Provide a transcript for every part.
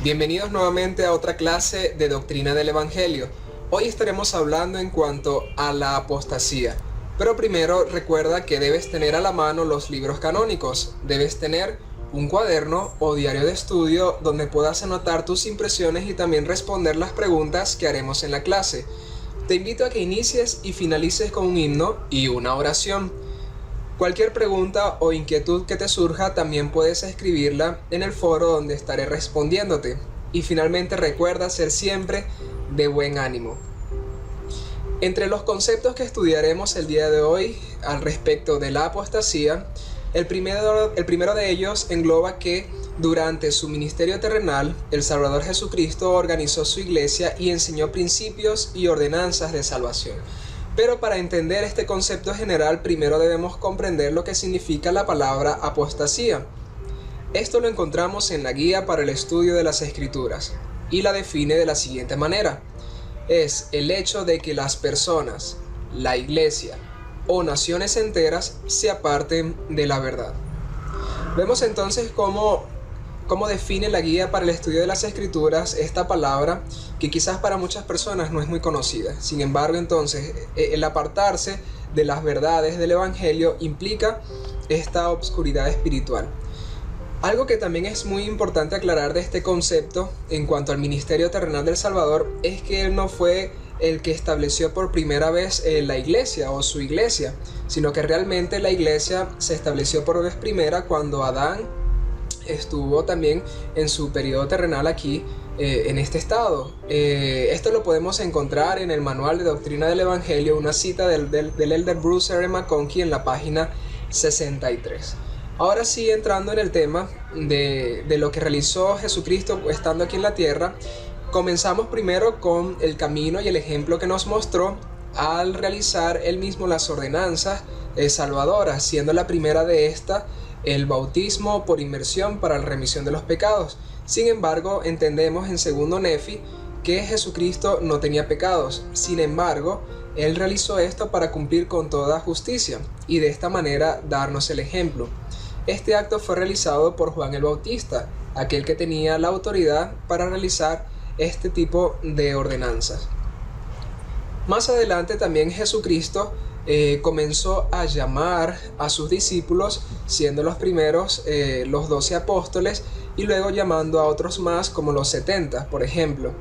Bienvenidos nuevamente a otra clase de Doctrina del Evangelio. Hoy estaremos hablando en cuanto a la apostasía. Pero primero recuerda que debes tener a la mano los libros canónicos. Debes tener un cuaderno o diario de estudio donde puedas anotar tus impresiones y también responder las preguntas que haremos en la clase. Te invito a que inicies y finalices con un himno y una oración. Cualquier pregunta o inquietud que te surja también puedes escribirla en el foro donde estaré respondiéndote. Y finalmente recuerda ser siempre de buen ánimo. Entre los conceptos que estudiaremos el día de hoy al respecto de la apostasía, el primero de ellos engloba que durante su ministerio terrenal, el Salvador Jesucristo organizó su iglesia y enseñó principios y ordenanzas de salvación. Pero para entender este concepto general, primero debemos comprender lo que significa la palabra apostasía. Esto lo encontramos en la Guía para el Estudio de las Escrituras y la define de la siguiente manera. Es el hecho de que las personas, la iglesia o naciones enteras se aparten de la verdad. Vemos entonces cómo define la Guía para el Estudio de las Escrituras esta palabra que quizás para muchas personas no es muy conocida. Sin embargo, entonces, el apartarse de las verdades del Evangelio implica esta obscuridad espiritual. Algo que también es muy importante aclarar de este concepto en cuanto al ministerio terrenal del Salvador es que Él no fue el que estableció por primera vez la iglesia o su iglesia, sino que realmente la iglesia se estableció por vez primera cuando Adán estuvo también en su periodo terrenal aquí en este estado. Esto lo podemos encontrar en el Manual de Doctrina del Evangelio, una cita del elder Bruce R. McConkie en la página 63. Ahora sí, entrando en el tema de lo que realizó Jesucristo estando aquí en la tierra, comenzamos primero con el camino y el ejemplo que nos mostró al realizar él mismo las ordenanzas salvadoras, siendo la primera de estas el bautismo por inmersión para la remisión de los pecados. Sin embargo, entendemos en segundo Nefi que Jesucristo no tenía pecados. Sin embargo, Él realizó esto para cumplir con toda justicia y de esta manera darnos el ejemplo. Este acto fue realizado por Juan el Bautista, aquel que tenía la autoridad para realizar este tipo de ordenanzas. Más adelante también Jesucristo comenzó a llamar a sus discípulos, siendo los primeros los 12 apóstoles y luego llamando a otros más como los 70, por ejemplo.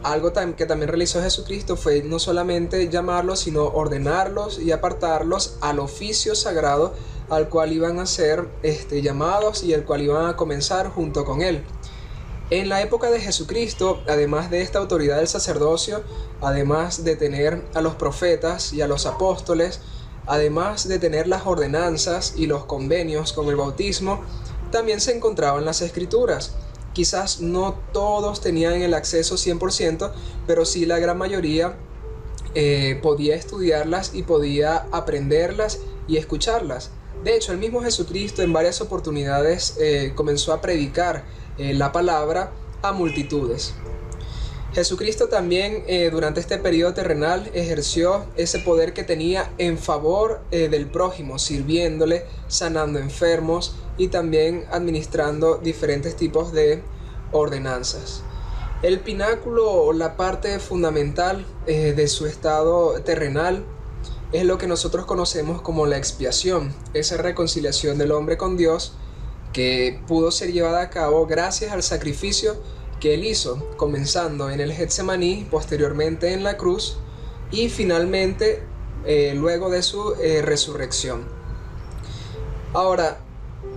Algo que también realizó Jesucristo fue no solamente llamarlos, sino ordenarlos y apartarlos al oficio sagrado al cual iban a ser llamados y el cual iban a comenzar junto con él. En la época de Jesucristo, además de esta autoridad del sacerdocio, además de tener a los profetas y a los apóstoles, además de tener las ordenanzas y los convenios con el bautismo, también se encontraban las escrituras. Quizás no todos tenían el acceso 100%, pero sí la gran mayoría podía estudiarlas y podía aprenderlas y escucharlas. De hecho, el mismo Jesucristo en varias oportunidades comenzó a predicar la palabra a multitudes. Jesucristo también durante este periodo terrenal ejerció ese poder que tenía en favor del prójimo, sirviéndole, sanando enfermos y también administrando diferentes tipos de ordenanzas. El pináculo o la parte fundamental de su estado terrenal es lo que nosotros conocemos como la expiación, esa reconciliación del hombre con Dios que pudo ser llevada a cabo gracias al sacrificio que él hizo, comenzando en el Getsemaní, posteriormente en la cruz y finalmente luego de su resurrección. Ahora,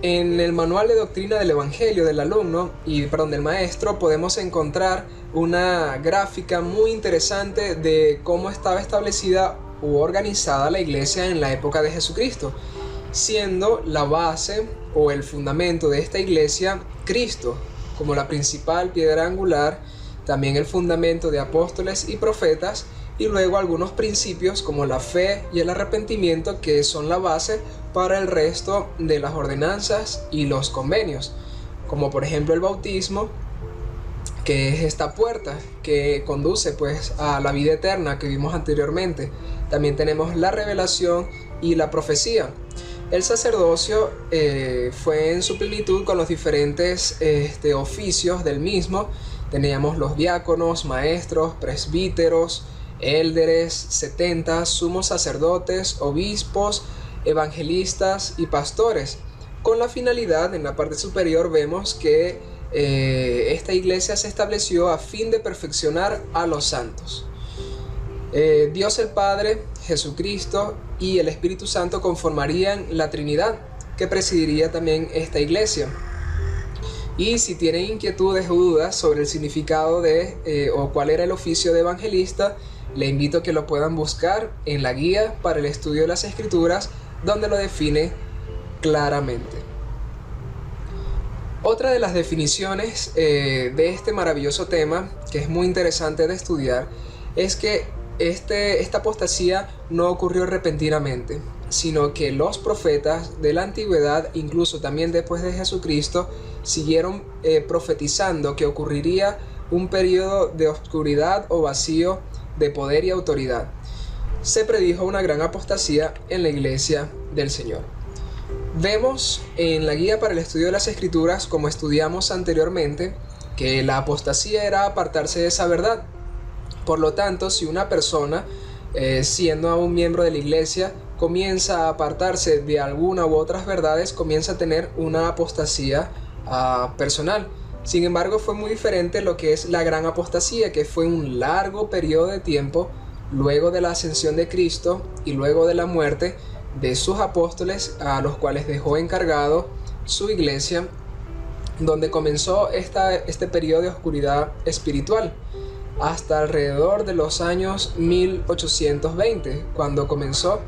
en el Manual de Doctrina del Evangelio del del maestro, podemos encontrar una gráfica muy interesante de cómo estaba establecida u organizada la iglesia en la época de Jesucristo, siendo la base o el fundamento de esta iglesia Cristo como la principal piedra angular, también el fundamento de apóstoles y profetas y luego algunos principios como la fe y el arrepentimiento que son la base para el resto de las ordenanzas y los convenios, como por ejemplo el bautismo, que es esta puerta que conduce pues a la vida eterna que vimos anteriormente. También tenemos la revelación y la profecía. El sacerdocio fue en su plenitud con los diferentes oficios del mismo. Teníamos los diáconos, maestros, presbíteros, élderes, setentas, sumos sacerdotes, obispos, evangelistas y pastores. Con la finalidad, en la parte superior vemos que esta iglesia se estableció a fin de perfeccionar a los santos. Dios el Padre, Jesucristo y el Espíritu Santo conformarían la Trinidad, que presidiría también esta iglesia. Y si tienen inquietudes o dudas sobre el significado o cuál era el oficio de evangelista, le invito a que lo puedan buscar en la guía para el estudio de las Escrituras, donde lo define claramente. Otra de las definiciones de este maravilloso tema, que es muy interesante de estudiar, es que esta apostasía no ocurrió repentinamente, sino que los profetas de la antigüedad, incluso también después de Jesucristo, siguieron profetizando que ocurriría un periodo de oscuridad o vacío de poder y autoridad. Se predijo una gran apostasía en la iglesia del Señor. Vemos en la guía para el estudio de las Escrituras, como estudiamos anteriormente, que la apostasía era apartarse de esa verdad. Por lo tanto, si una persona, siendo aún miembro de la iglesia, comienza a apartarse de alguna u otras verdades, comienza a tener una apostasía personal. Sin embargo, fue muy diferente lo que es la gran apostasía, que fue un largo periodo de tiempo luego de la ascensión de Cristo y luego de la muerte de sus apóstoles, a los cuales dejó encargado su iglesia, donde comenzó este periodo de oscuridad espiritual hasta alrededor de los años 1820, cuando comenzó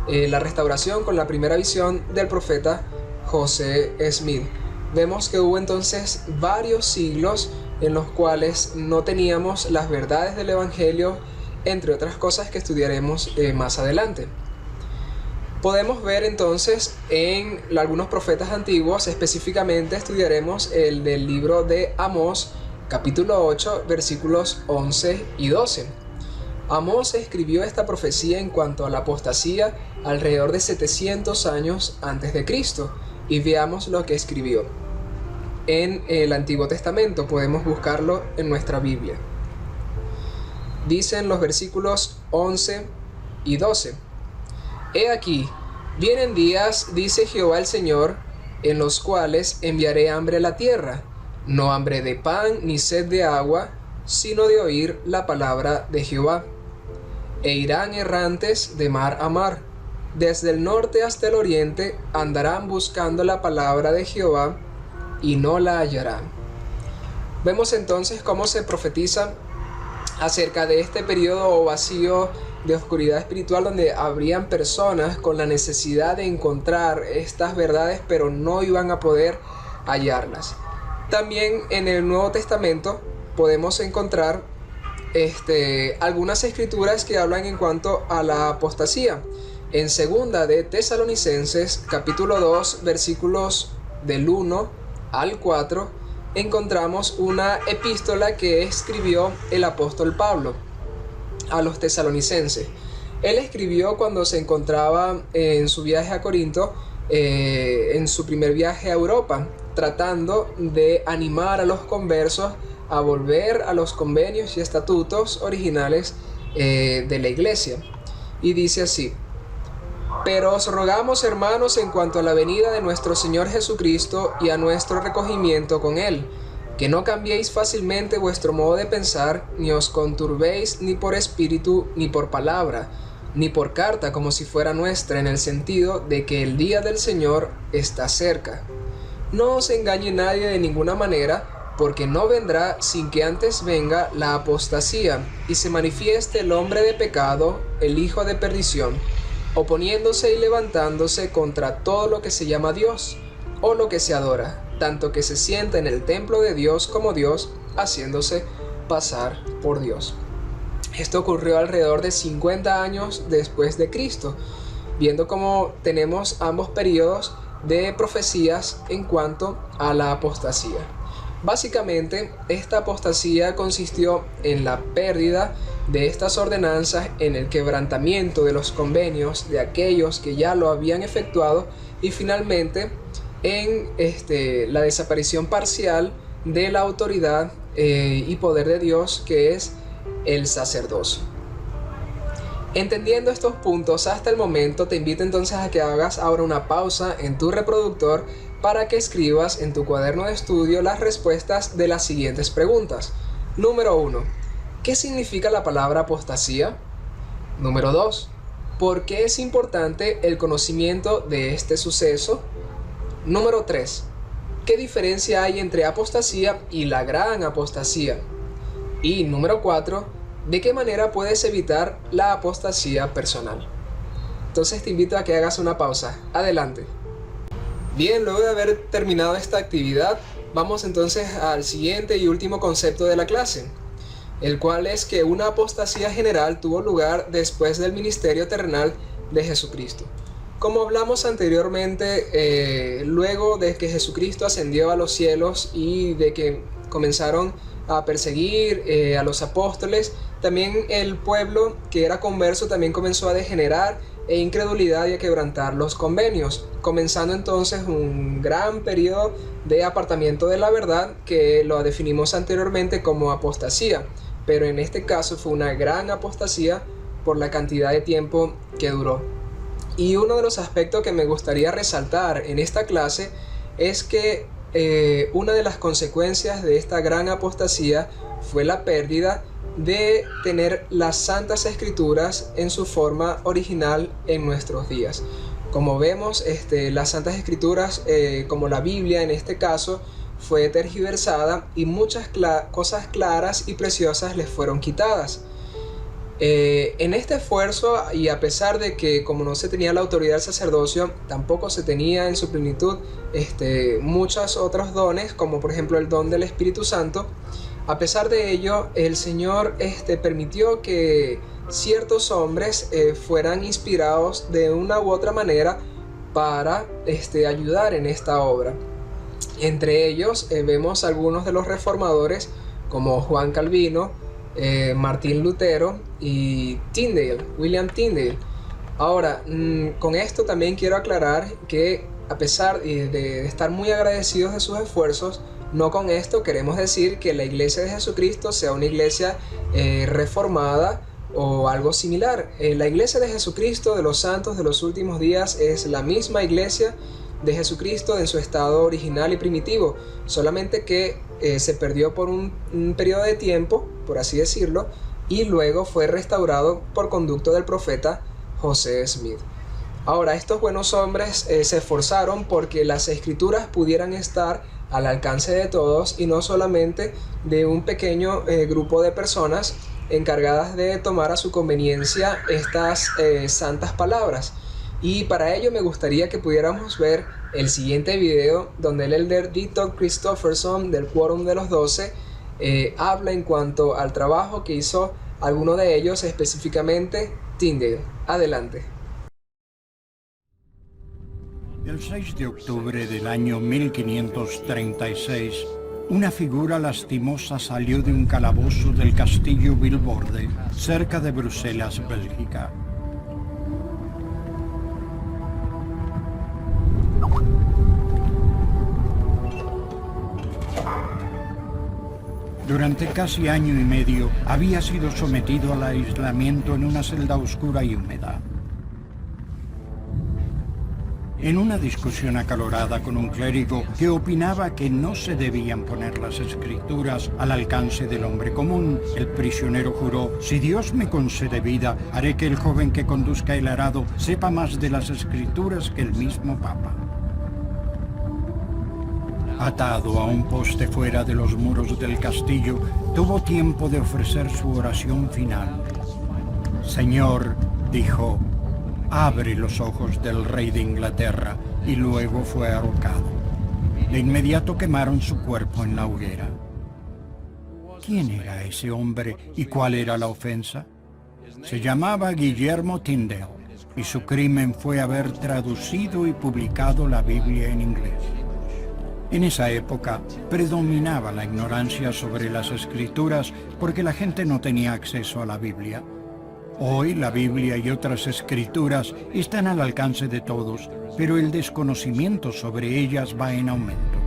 la restauración con la primera visión del profeta José Smith. Vemos que hubo entonces varios siglos en los cuales no teníamos las verdades del Evangelio, entre otras cosas que estudiaremos más adelante. Podemos ver entonces en algunos profetas antiguos, específicamente estudiaremos el del libro de Amós, capítulo 8, versículos 11 y 12. Amós escribió esta profecía en cuanto a la apostasía alrededor de 700 años antes de Cristo, y veamos lo que escribió. En el Antiguo Testamento podemos buscarlo en nuestra Biblia. Dicen los versículos 11 y 12. He aquí, vienen días, dice Jehová el Señor, en los cuales enviaré hambre a la tierra, no hambre de pan ni sed de agua, sino de oír la palabra de Jehová. E irán errantes de mar a mar, desde el norte hasta el oriente andarán buscando la palabra de Jehová y no la hallarán. Vemos entonces cómo se profetiza acerca de este periodo o vacío de oscuridad espiritual, donde habrían personas con la necesidad de encontrar estas verdades, pero no iban a poder hallarlas. También en el Nuevo Testamento podemos encontrar algunas escrituras que hablan en cuanto a la apostasía. En segunda de Tesalonicenses, capítulo 2, versículos del 1 al 4, encontramos una epístola que escribió el apóstol Pablo a los tesalonicenses. Él escribió cuando se encontraba en su viaje a Corinto, en su primer viaje a Europa, tratando de animar a los conversos a volver a los convenios y estatutos originales de la iglesia. Y dice así: pero os rogamos, hermanos, en cuanto a la venida de nuestro Señor Jesucristo y a nuestro recogimiento con Él, que no cambiéis fácilmente vuestro modo de pensar, ni os conturbéis ni por espíritu, ni por palabra, ni por carta como si fuera nuestra, en el sentido de que el día del Señor está cerca. No os engañe nadie de ninguna manera, porque no vendrá sin que antes venga la apostasía, y se manifieste el hombre de pecado, el hijo de perdición, oponiéndose y levantándose contra todo lo que se llama Dios, o lo que se adora, tanto que se sienta en el templo de Dios como Dios, haciéndose pasar por Dios. Esto ocurrió alrededor de 50 años después de Cristo, viendo cómo tenemos ambos periodos de profecías en cuanto a la apostasía. Básicamente, esta apostasía consistió en la pérdida de estas ordenanzas en el quebrantamiento de los convenios de aquellos que ya lo habían efectuado y finalmente en la desaparición parcial de la autoridad y poder de Dios, que es el sacerdocio. Entendiendo estos puntos hasta el momento, te invito entonces a que hagas ahora una pausa en tu reproductor para que escribas en tu cuaderno de estudio las respuestas de las siguientes preguntas. Número 1. ¿Qué significa la palabra apostasía? Número 2. ¿Por qué es importante el conocimiento de este suceso? Número 3. ¿Qué diferencia hay entre apostasía y la gran apostasía? Y número 4. ¿De qué manera puedes evitar la apostasía personal? Entonces te invito a que hagas una pausa. Adelante. Bien, luego de haber terminado esta actividad, vamos entonces al siguiente y último concepto de la clase, el cual es que una apostasía general tuvo lugar después del ministerio terrenal de Jesucristo. Como hablamos anteriormente, luego de que Jesucristo ascendió a los cielos y de que comenzaron a perseguir a los apóstoles, también el pueblo que era converso también comenzó a degenerar e incredulidad y a quebrantar los convenios, comenzando entonces un gran periodo de apartamiento de la verdad que lo definimos anteriormente como apostasía, pero en este caso fue una gran apostasía por la cantidad de tiempo que duró. Y uno de los aspectos que me gustaría resaltar en esta clase es que una de las consecuencias de esta gran apostasía fue la pérdida de tener las Santas Escrituras en su forma original en nuestros días. Como vemos, las Santas Escrituras, como la Biblia en este caso, fue tergiversada y muchas cosas claras y preciosas les fueron quitadas. En este esfuerzo, y a pesar de que como no se tenía la autoridad del sacerdocio, tampoco se tenía en su plenitud muchos otros dones, como por ejemplo el don del Espíritu Santo, a pesar de ello, el Señor permitió que ciertos hombres fueran inspirados de una u otra manera para ayudar en esta obra. Entre ellos vemos algunos de los reformadores como Juan Calvino, Martín Lutero y William Tyndale. Ahora, con esto también quiero aclarar que a pesar de estar muy agradecidos de sus esfuerzos, no con esto queremos decir que la Iglesia de Jesucristo sea una iglesia reformada o algo similar. La Iglesia de Jesucristo de los santos de los últimos días es la misma Iglesia de Jesucristo en su estado original y primitivo, solamente que se perdió por un periodo de tiempo, por así decirlo, y luego fue restaurado por conducto del profeta José Smith. Ahora, estos buenos hombres se esforzaron porque las escrituras pudieran estar al alcance de todos y no solamente de un pequeño grupo de personas encargadas de tomar a su conveniencia estas santas palabras. Y para ello me gustaría que pudiéramos ver el siguiente video donde el elder D. Todd Christofferson del Quórum de los 12 habla en cuanto al trabajo que hizo alguno de ellos, específicamente Tyndale. Adelante. El 6 de octubre del año 1536, una figura lastimosa salió de un calabozo del castillo Vilborde, cerca de Bruselas, Bélgica. Durante casi año y medio había sido sometido al aislamiento en una celda oscura y húmeda. En una discusión acalorada con un clérigo que opinaba que no se debían poner las escrituras al alcance del hombre común, el prisionero juró: «Si Dios me concede vida, haré que el joven que conduzca el arado sepa más de las escrituras que el mismo Papa». Atado a un poste fuera de los muros del castillo, tuvo tiempo de ofrecer su oración final. «Señor», dijo, «abre los ojos del rey de Inglaterra», y luego fue ahorcado. De inmediato quemaron su cuerpo en la hoguera. ¿Quién era ese hombre y cuál era la ofensa? Se llamaba Guillermo Tyndale y su crimen fue haber traducido y publicado la Biblia en inglés. En esa época predominaba la ignorancia sobre las escrituras porque la gente no tenía acceso a la Biblia. Hoy la Biblia y otras escrituras están al alcance de todos, pero el desconocimiento sobre ellas va en aumento.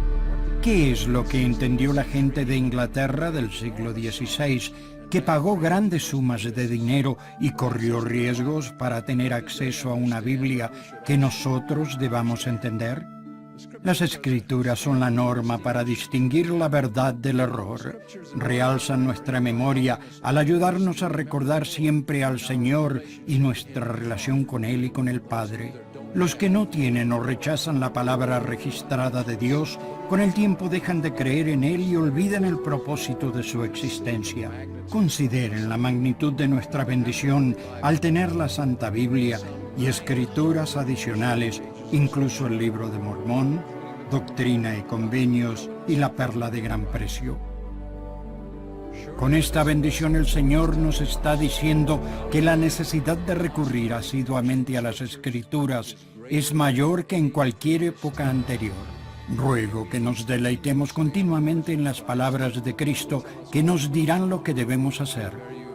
¿Qué es lo que entendió la gente de Inglaterra del siglo XVI, que pagó grandes sumas de dinero y corrió riesgos para tener acceso a una Biblia que nosotros debamos entender? Las escrituras son la norma para distinguir la verdad del error. Realzan nuestra memoria al ayudarnos a recordar siempre al Señor y nuestra relación con Él y con el Padre. Los que no tienen o rechazan la palabra registrada de Dios, con el tiempo dejan de creer en Él y olvidan el propósito de su existencia. Consideren la magnitud de nuestra bendición al tener la Santa Biblia y escrituras adicionales, incluso el Libro de Mormón, Doctrina y Convenios y la Perla de Gran Precio. Con esta bendición el Señor nos está diciendo que la necesidad de recurrir asiduamente a las Escrituras es mayor que en cualquier época anterior. Ruego que nos deleitemos continuamente en las palabras de Cristo que nos dirán lo que debemos hacer.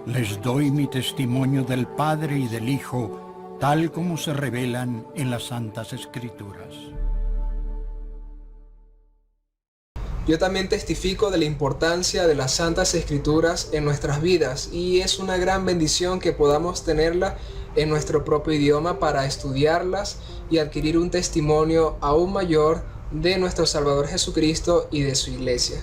Les doy mi testimonio del Padre y del Hijo, tal como se revelan en las Santas Escrituras. Yo también testifico de la importancia de las Santas Escrituras en nuestras vidas y es una gran bendición que podamos tenerla en nuestro propio idioma para estudiarlas y adquirir un testimonio aún mayor de nuestro Salvador Jesucristo y de su Iglesia.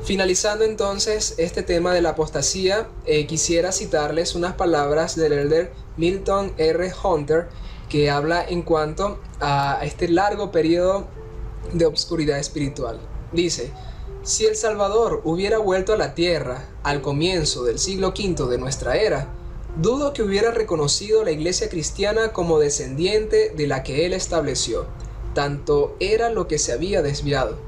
Finalizando entonces este tema de la apostasía, quisiera citarles unas palabras del elder Milton R. Hunter, que habla en cuanto a este largo periodo de obscuridad espiritual. Dice: si el Salvador hubiera vuelto a la tierra al comienzo del siglo V de nuestra era, dudo que hubiera reconocido la iglesia cristiana como descendiente de la que él estableció. Tanto era lo que se había desviado.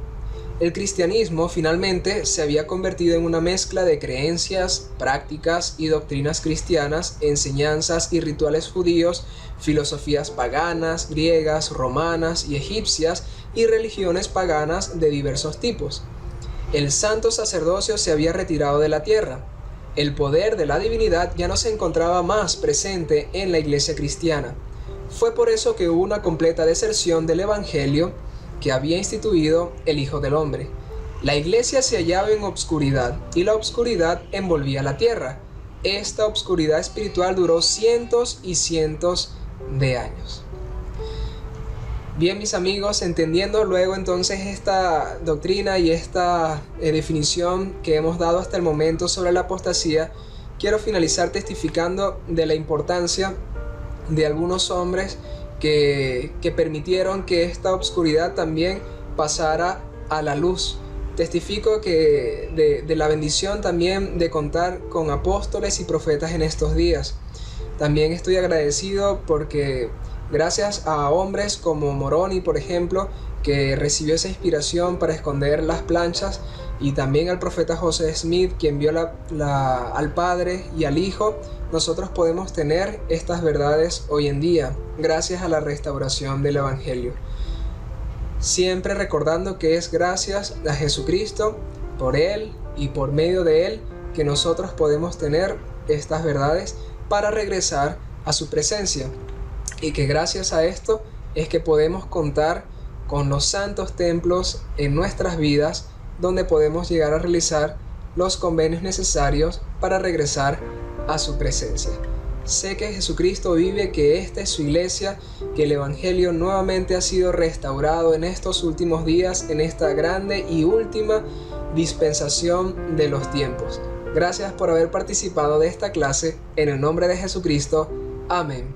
El cristianismo finalmente se había convertido en una mezcla de creencias, prácticas y doctrinas cristianas, enseñanzas y rituales judíos, filosofías paganas, griegas, romanas y egipcias, y religiones paganas de diversos tipos. El santo sacerdocio se había retirado de la tierra. El poder de la divinidad ya no se encontraba más presente en la iglesia cristiana. Fue por eso que hubo una completa deserción del evangelio que había instituido el Hijo del Hombre. La iglesia se hallaba en obscuridad y la obscuridad envolvía la tierra. Esta obscuridad espiritual duró cientos y cientos de años. Bien, mis amigos, entendiendo luego entonces esta doctrina y esta definición que hemos dado hasta el momento sobre la apostasía, quiero finalizar testificando de la importancia de algunos hombres que permitieron que esta obscuridad también pasara a la luz. Testifico que de la bendición también de contar con apóstoles y profetas en estos días. También estoy agradecido porque gracias a hombres como Moroni, por ejemplo, que recibió esa inspiración para esconder las planchas, y también al profeta José Smith, quien vio al Padre y al Hijo, nosotros podemos tener estas verdades hoy en día, gracias a la restauración del Evangelio. Siempre recordando que es gracias a Jesucristo, por Él y por medio de Él, que nosotros podemos tener estas verdades para regresar a su presencia. Y que gracias a esto es que podemos contar con los santos templos en nuestras vidas, donde podemos llegar a realizar los convenios necesarios para regresar a su presencia. Sé que Jesucristo vive, que esta es su iglesia, que el Evangelio nuevamente ha sido restaurado en estos últimos días, en esta grande y última dispensación de los tiempos. Gracias por haber participado de esta clase. En el nombre de Jesucristo. Amén.